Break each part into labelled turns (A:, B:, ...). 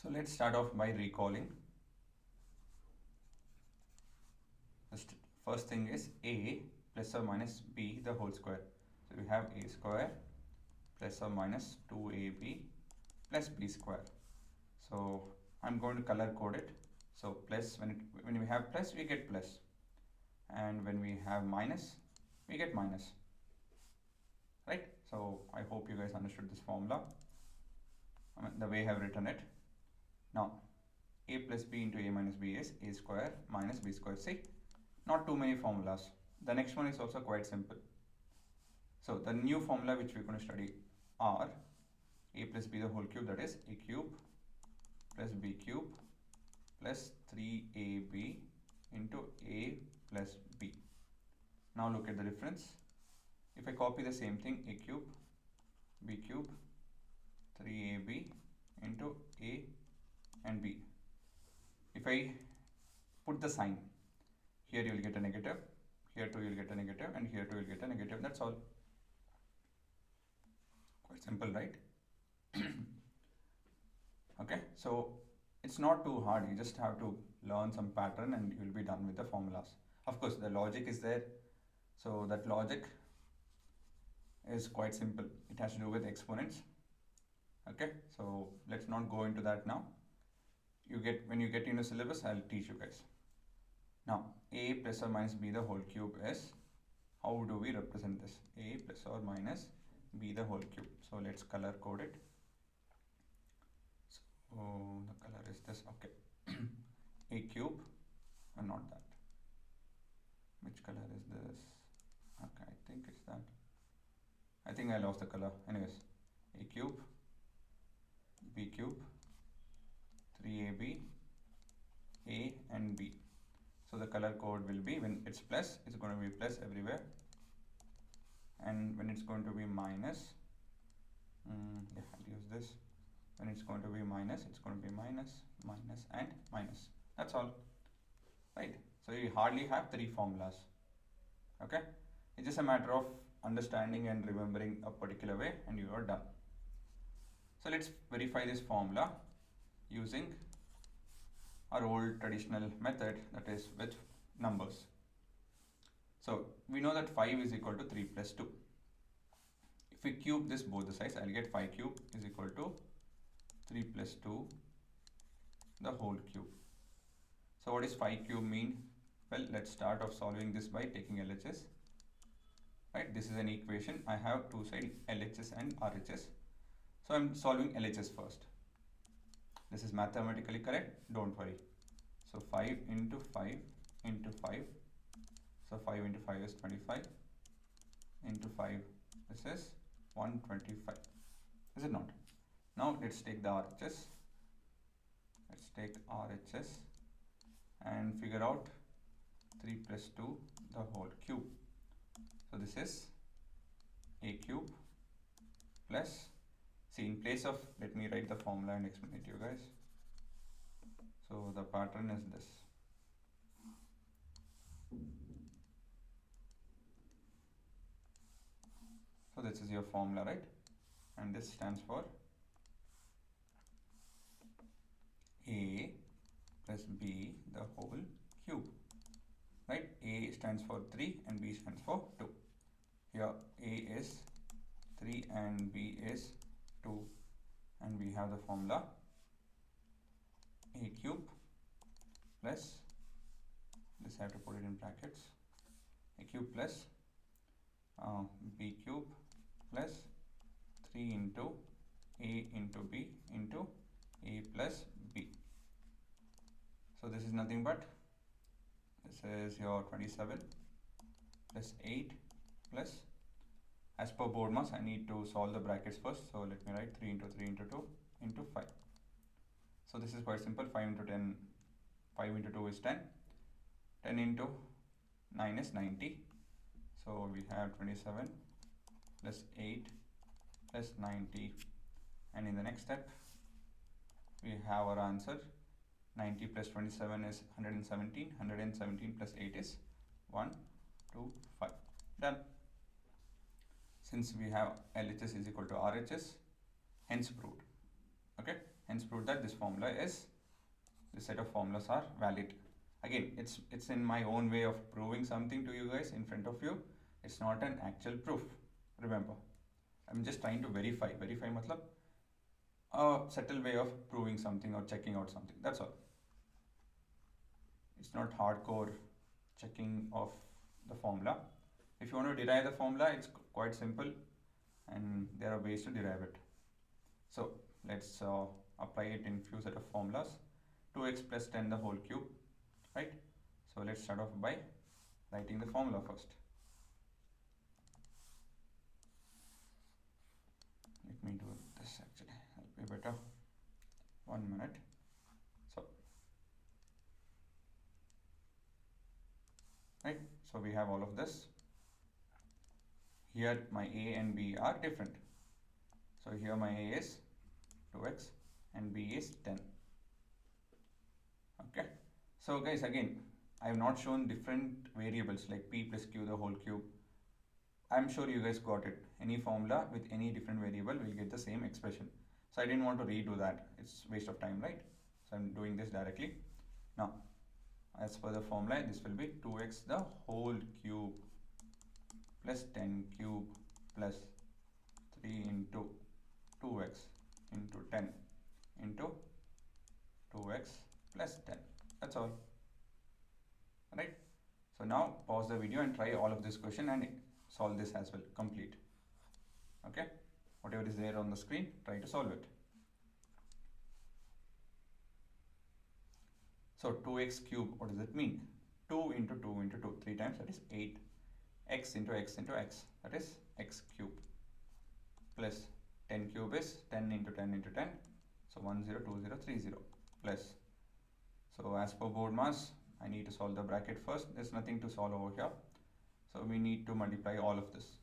A: So let's start off by recalling. The first thing is a plus or minus b the whole square. So we have a square plus or minus 2ab plus b square. So I'm going to color code it. So plus, when we have plus, we get plus, and when we have minus, we get minus, right? So I hope you guys understood this formula, the way I have written it. Now a plus b into a minus b is a square minus b square. See, not too many formulas. The next one is also quite simple. So the new formula which we're going to study are a plus b the whole cube, that is a cube plus b cube plus 3ab into a plus b. Now look at the difference. If I copy the same thing, a cube, b cube, 3ab into a and b. If I put the sign, here you will get a negative, here too you will get a negative, and here too you will get a negative. That's all. Quite simple, right? Okay, so it's not too hard. You just have to learn some pattern and you will be done with the formulas. Of course, the logic is there. So that logic is quite simple. It has to do with exponents. Okay, so let's not go into that now. When you get into syllabus, I'll teach you guys. Now, a plus or minus b the whole cube is, how do we represent this? A plus or minus b the whole cube. So let's color code it. So the color is this. Okay. A cube, and not that. Which color is this? Okay, I think it's that. I think I lost the color. Anyways, a cube, b cube, 3ab, a and b. So the color code will be, when it's plus, it's going to be plus everywhere, and when it's going to be minus, yeah, I'll use this. When it's going to be minus, it's going to be minus, minus, and minus. That's all, right? So you hardly have three formulas. Okay, it's just a matter of understanding and remembering a particular way, and you are done. So let's verify this formula using our old traditional method, that is with numbers. So we know that 5 is equal to 3 plus 2. If we cube this both the sides, I'll get 5 cube is equal to 3 plus 2 the whole cube. So what does 5 cube mean? Well, let's start off solving this by taking LHS. Right, this is an equation. I have two sides, LHS and RHS. So I'm solving LHS first. This is mathematically correct, don't worry. So 5 into 5 into 5. So 5 into 5 is 25. Into 5, this is 125. Is it not? Now let's take the RHS. Let's take RHS and figure out 3 plus 2 the whole cube. So this is a cube plus, see, in place of, let me write the formula and explain it to you guys. So the pattern is this. So this is your formula, right? And this stands for a plus b the whole cube, right? A stands for 3 and b stands for 2. Here a is 3 and b is 2, and we have the formula a cube plus, this I have to put it in brackets, a cube plus b cube plus 3 into a into b into a plus b. So this is nothing but, this is your 27 plus 8 plus, as per board mass, I need to solve the brackets first. So let me write 3 into 3 into 2 into 5. So this is quite simple. 5 into 10, 5 into 2 is 10. 10 into 9 is 90. So we have 27 plus 8 plus 90. And in the next step, we have our answer. 90 plus 27 is 117. 117 plus 8 is 125. Done. Since we have LHS is equal to RHS, hence proved. Okay, hence hence prove that this set of formulas are valid. Again, it's in my own way of proving something to you guys in front of you. It's not an actual proof. Remember, I'm just trying to verify matlab a subtle way of proving something or checking out something. That's all. It's not hardcore checking of the formula. If you want to derive the formula, it's quite simple and there are ways to derive it. So let's apply it in few set of formulas. 2x plus 10 the whole cube, right? So let's start off by writing the formula first. Let me do this actually, that'll be better. 1 minute. So, right, so we have all of this. Here my a and b are different. So here my a is 2x and b is 10. Okay, so guys, again, I have not shown different variables like p plus q the whole cube. I'm sure you guys got it. Any formula with any different variable will get the same expression. So I didn't want to redo that. It's waste of time, right? So I'm doing this directly. Now, as per the formula, this will be 2x the whole cube plus 10 cube plus 3 into 2x into 10 into 2x plus 10. That's all. Right? So now pause the video and try all of this question and solve this as well. Complete. Okay? Whatever is there on the screen, try to solve it. So 2x cube, what does it mean? 2 into 2 into 2, 3 times, that is 8. X into x into x, that is x cube. Plus 10 cube is 10 into 10 into 10. So 102030 plus. So as per board mass, I need to solve the bracket first. There's nothing to solve over here. So we need to multiply all of this.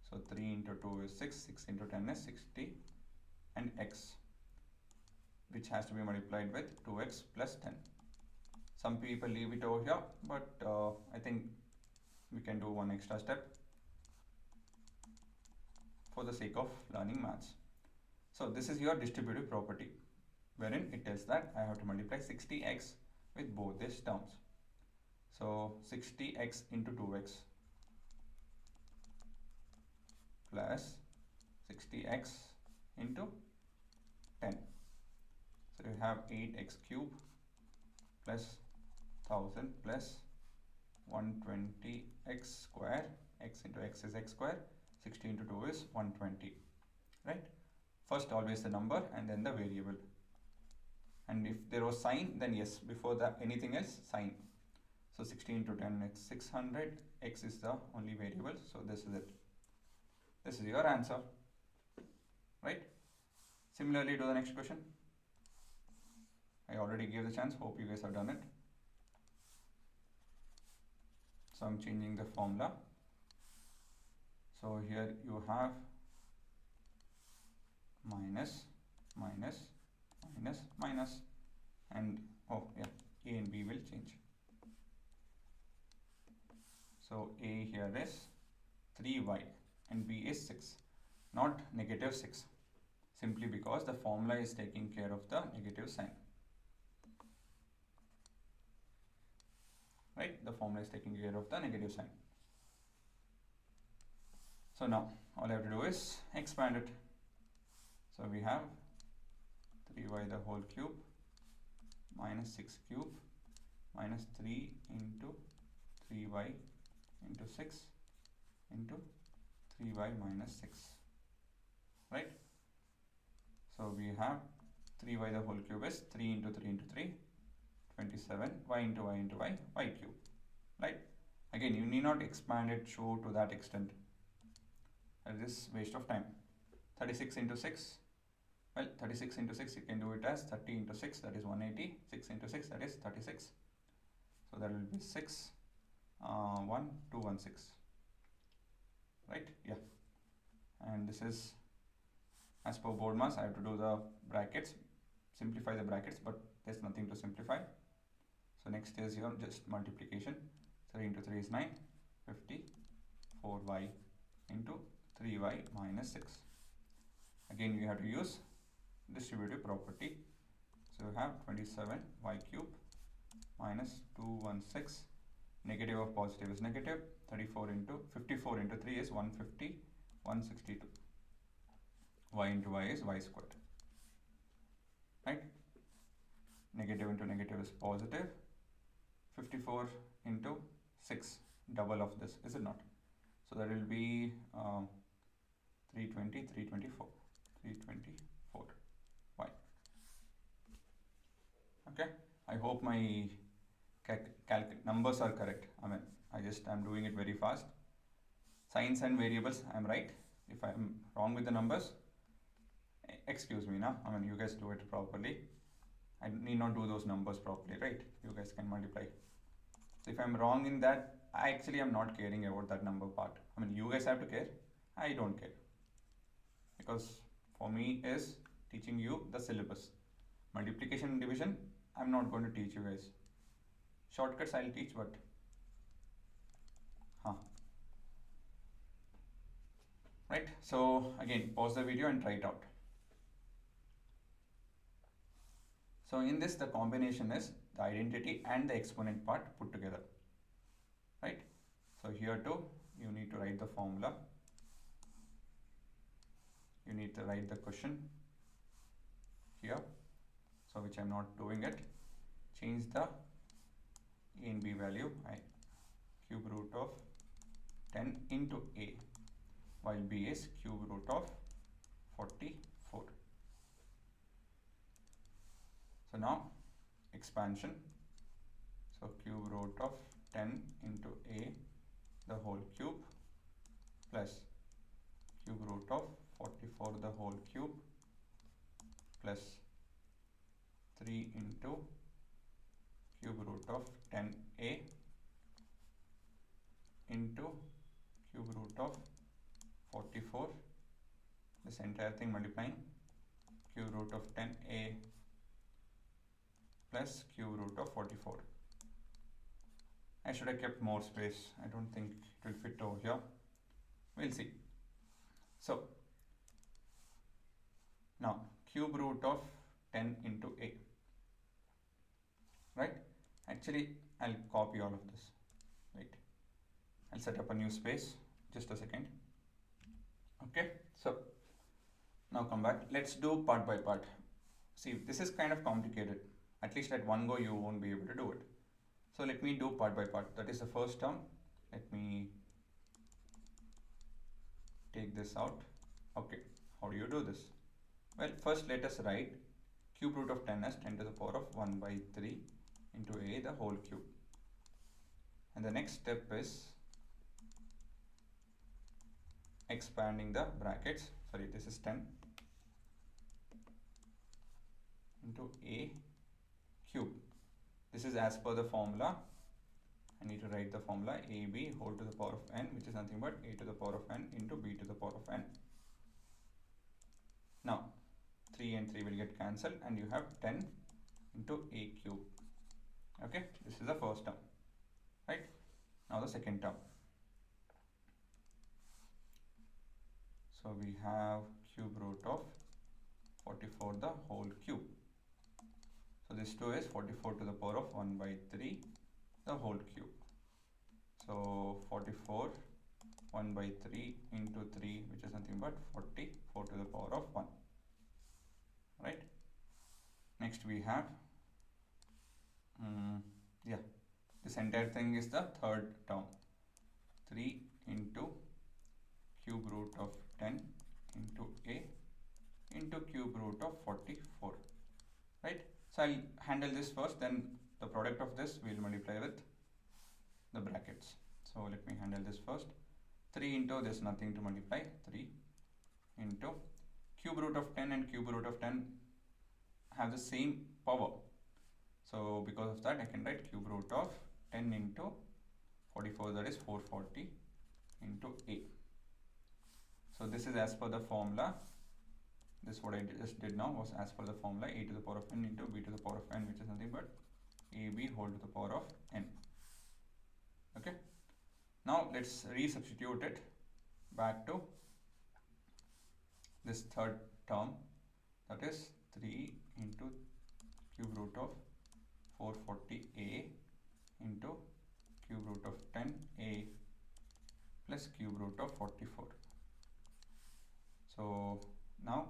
A: So 3 into 2 is 6, 6 into 10 is 60, and x, which has to be multiplied with 2x plus 10. Some people leave it over here, but I think we can do one extra step for the sake of learning maths. So this is your distributive property, wherein it tells that I have to multiply 60x with both these terms. So 60x into 2x plus 60x into 10. So you have 8x cube plus 1000 plus 120x square. X into x is x square. 60 into 2 is 120. Right? First always the number and then the variable. And if there was sign, then yes, before that anything else, sign. So 60 into 10 is 600. X is the only variable. So this is it. This is your answer. Right? Similarly to the next question. I already gave the chance. Hope you guys have done it. So I'm changing the formula. So here you have minus, minus, minus, minus, and oh yeah, a and b will change. So a here is 3y and b is 6, not negative 6, simply because the formula is taking care of the negative sign. Right? The formula is taking care of the negative sign. So now all I have to do is expand it. So we have 3y the whole cube minus 6 cube minus 3 into 3y into 6 into 3y minus 6. Right? So we have 3y the whole cube is 3 into 3 into 3, 27, y into y into y, y cube. Right? Again, you need not expand it to that extent. That is waste of time. 36 into 6. Well, 36 into 6, you can do it as 30 into 6, that is 180. 6 into 6, that is 36. So that will be 6, 1, 2, 1, 6. Right? Yeah. And this is as per board mass. I have to do the brackets, simplify the brackets, but there's nothing to simplify. So next is your just multiplication. 3 into 3 is 9, 50, 4y into 3y minus 6. Again, we have to use distributive property So we have 27 y cube minus 216. Negative of positive is negative. 34 into 54 into 3 is 150, 162. Y into y is y squared. Right? Negative into negative is positive. 54 into 6, double of this, is it not? So that will be 320, 324. 324 y. Okay, I hope my numbers are correct. I'm doing it very fast. Signs and variables, I'm right. If I'm wrong with the numbers, excuse me now. You guys do it properly. I need not do those numbers properly, right? You guys can multiply. So if I'm wrong in that, I actually am not caring about that number part. You guys have to care. I don't care. Because for me is teaching you the syllabus. Multiplication and division, I'm not going to teach you guys. Shortcuts I'll teach, but right? So again, pause the video and try it out. So in this, the combination is the identity and the exponent part put together, right? So here too, you need to write the formula. You need to write the question here. So which I'm not doing it. Change the a and b value. Cube root of 10 into a, while b is cube root of 44. So now expansion. So cube root of 10 into a the whole cube plus cube root of 44 the whole cube plus 3 into cube root of 10a into cube root of 44, this entire thing multiplying cube root of 10a plus cube root of 44. I should have kept more space. I don't think it will fit over here. We'll see. So now cube root of 10 into a, right? Actually, I'll copy all of this. Wait, I'll set up a new space. Just a second. Okay, so now come back. Let's do part by part. See, this is kind of complicated. At least at one go, you won't be able to do it. So let me do part by part. That is the first term. Let me take this out. Okay, how do you do this? Well, first let us write cube root of 10 as 10 to the power of 1 by 3 into a the whole cube. And the next step is expanding the brackets. Sorry, this is 10 into a cube. This is as per the formula. I need to write the formula ab whole to the power of n, which is nothing but a to the power of n into b to the power of n. Now 3 and 3 will get cancelled and you have 10 into a cube. Okay, this is the first term, right? Now the second term. So we have cube root of 44 the whole cube. So this 2 is 44 to the power of 1 by 3 the whole cube. So 44 1 by 3 into 3, which is nothing but 44 to the power of 1. Right? Next we have this entire thing is the third term. 3 into cube root of 10 into a into cube root of 44. Right? So I'll handle this first, then the product of this we'll multiply with the brackets. So let me handle this first. 3 into this, nothing to multiply. 3 into cube root of 10 and cube root of 10 have the same power. So because of that, I can write cube root of 10 into 44, that is 440 into a. So this is as per the formula. This what I just did now was as per the formula a to the power of n into b to the power of n, which is nothing but ab whole to the power of n. Okay. Now let's resubstitute it back to this third term, that is 3 into cube root of 440a into cube root of 10a plus cube root of 44. So now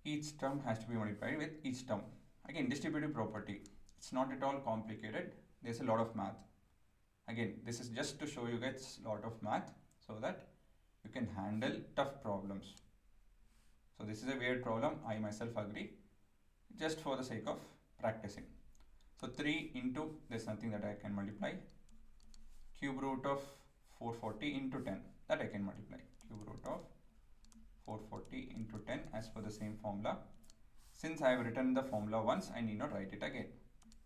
A: each term has to be multiplied with each term. Again, distributive property. It's not at all complicated. There's a lot of math. Again, this is just to show you guys a lot of math so that you can handle tough problems. So this is a weird problem, I myself agree, just for the sake of practicing. So 3 into, there's nothing that I can multiply, cube root of 440 into 10, that I can multiply, cube root of 440 into 10 as per the same formula. Since I have written the formula once, I need not write it again.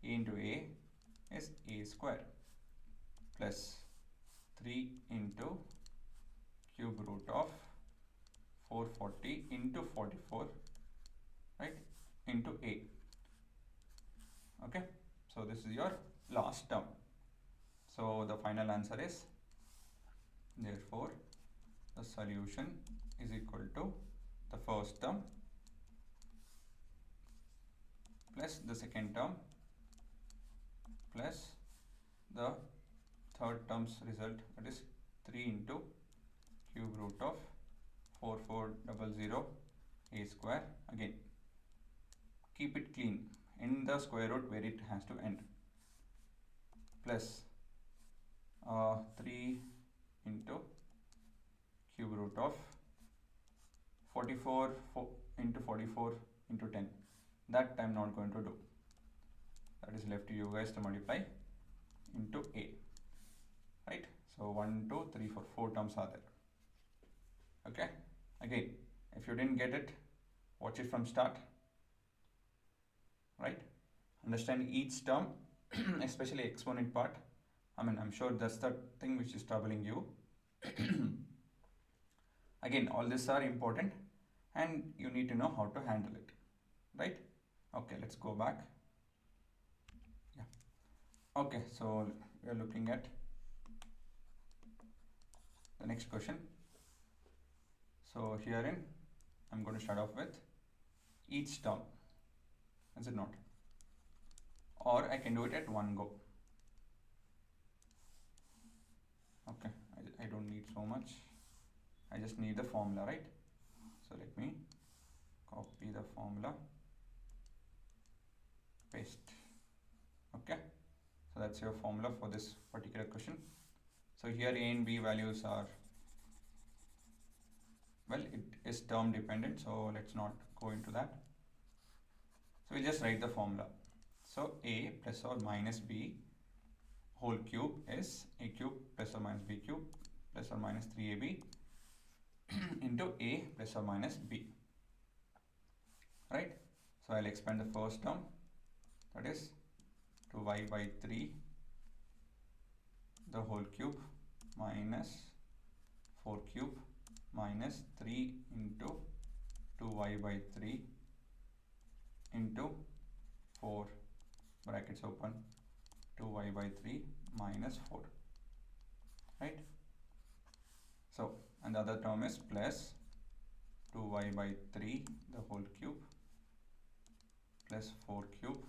A: A into a is a square plus 3 into cube root of 440 into 44, right, into a. Okay, so this is your last term. So the final answer is, therefore the solution is equal to the first term plus the second term plus the third term's result, that is 3 into cube root of 4400 a square. Again, keep it clean, in the square root where it has to end, plus 3 into cube root of 44 into 44 into 10. That I'm not going to do. That is left to you guys to multiply into a. Right? So 1, 2, 3, 4, 4 terms are there. Okay? Again, if you didn't get it, watch it from start. Right? Understand each term, especially exponent part. I mean, I'm sure that's the thing which is troubling you. Again, all these are important and you need to know how to handle it. Right? Okay, let's go back. Yeah. Okay, so we are looking at the next question. So herein, I'm going to start off with each term. Is it not? Or I can do it at one go. Okay, I don't need so much. I just need the formula, right? So let me copy the formula, paste. Okay, so that's your formula for this particular question. So here a and b values are, well, it is term dependent, so let's not go into that. So we'll just write the formula. So a plus or minus b whole cube is a cube plus or minus b cube plus or minus 3ab into a plus or minus b. Right? So I'll expand the first term, that is 2y by 3 the whole cube minus 4 cube minus 3 into 2y by 3 into 4 brackets open 2y by 3 minus 4. Right? So, and the other term is plus 2y by 3 the whole cube plus 4 cube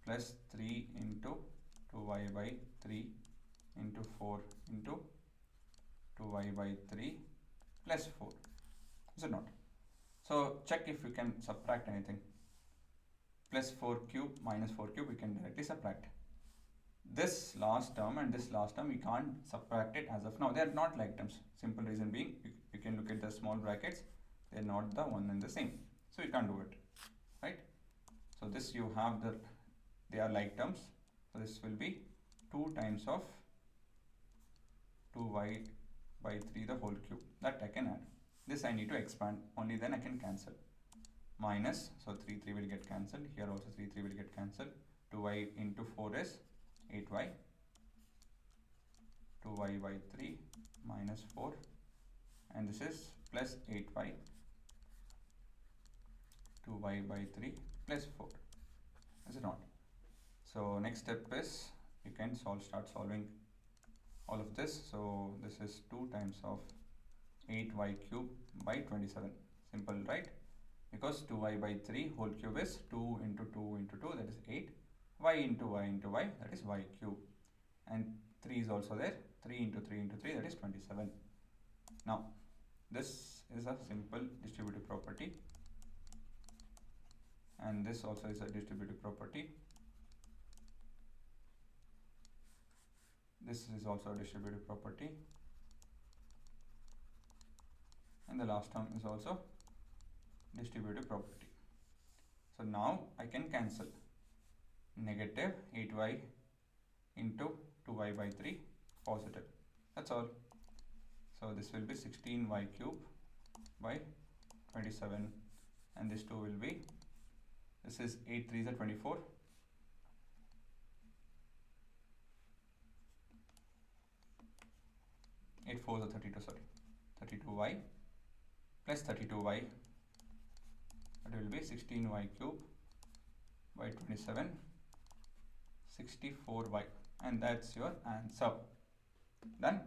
A: plus 3 into 2y by 3 into 4 into 2y by 3 plus 4. Is it not? So check if you can subtract anything. Plus 4 cube minus 4 cube, we can directly subtract. This last term and this last term, we can't subtract it as of now. They are not like terms. Simple reason being, you can look at the small brackets. They are not the one and the same. So you can't do it. Right? So this you have they are like terms. So this will be 2 times of 2y by 3 the whole cube. That I can add. This I need to expand. Only then I can cancel. Minus, so 3 will get cancelled. Here also 3 will get cancelled. 2y into 4 is 8y. 2y by 3 minus 4. And this is plus 8y. 2y by 3 plus 4. Is it not? So next step is you can start solving all of this. So this is 2 times of 8y cube by 27. Simple, right? because 2y by 3 whole cube is 2 into 2 into 2, that is 8, y into y into y, that is y cube, and 3 is also there, 3 into 3 into 3, that is 27. Now this is a simple distributive property, and this also is a distributive property. This is also a distributive property, and the last term is also distributive property. So now I can cancel negative 8y into 2y by 3 positive. That's all. So this will be 16y cube by 27, and this 2 will be, this is 8 3s are 24, 8 4s are 32, sorry, 32y plus 32y, that will be 16y cube by 27, 64y, and that's your answer. Done.